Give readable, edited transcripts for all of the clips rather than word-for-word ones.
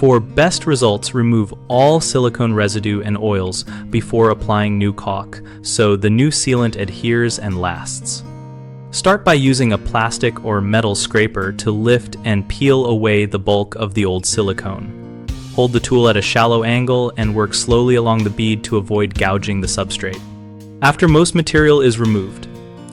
For best results, remove all silicone residue and oils before applying new caulk, so the new sealant adheres and lasts. Start by using a plastic or metal scraper to lift and peel away the bulk of the old silicone. Hold the tool at a shallow angle and work slowly along the bead to avoid gouging the substrate. After most material is removed,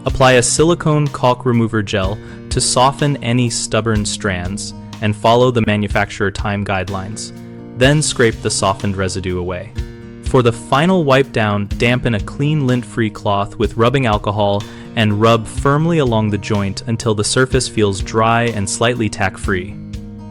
apply a silicone caulk remover gel to soften any stubborn strands and follow the manufacturer time guidelines. Then scrape the softened residue away. For the final wipe down, dampen a clean lint-free cloth with rubbing alcohol and rub firmly along the joint until the surface feels dry and slightly tack-free.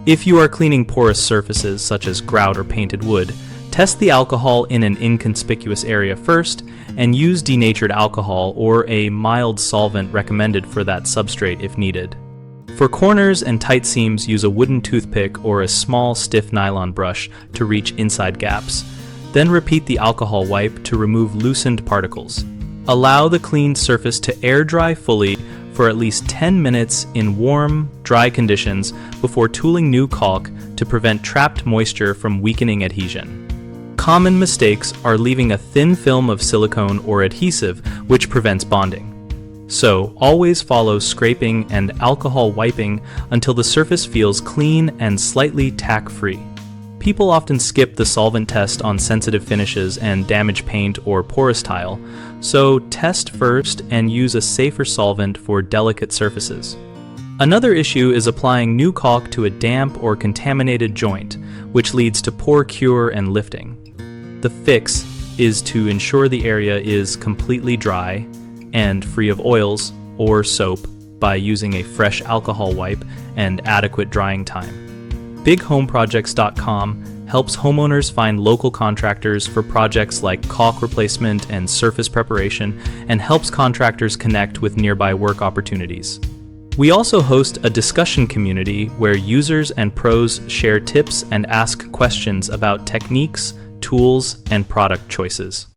If you are cleaning porous surfaces such as grout or painted wood, test the alcohol in an inconspicuous area first and use denatured alcohol or a mild solvent recommended for that substrate if needed. For corners and tight seams, use a wooden toothpick or a small stiff nylon brush to reach inside gaps. Then repeat the alcohol wipe to remove loosened particles. Allow the cleaned surface to air dry fully for at least 10 minutes in warm, dry conditions before tooling new caulk to prevent trapped moisture from weakening adhesion. Common mistakes are leaving a thin film of silicone or adhesive, which prevents bonding. So, always follow scraping and alcohol wiping until the surface feels clean and slightly tack-free. People often skip the solvent test on sensitive finishes and damaged paint or porous tile, so test first and use a safer solvent for delicate surfaces. Another issue is applying new caulk to a damp or contaminated joint, which leads to poor cure and lifting. The fix is to ensure the area is completely dry and free of oils or soap by using a fresh alcohol wipe and adequate drying time. BigHomeProjects.com helps homeowners find local contractors for projects like caulk replacement and surface preparation, and helps contractors connect with nearby work opportunities. We also host a discussion community where users and pros share tips and ask questions about techniques, tools, and product choices.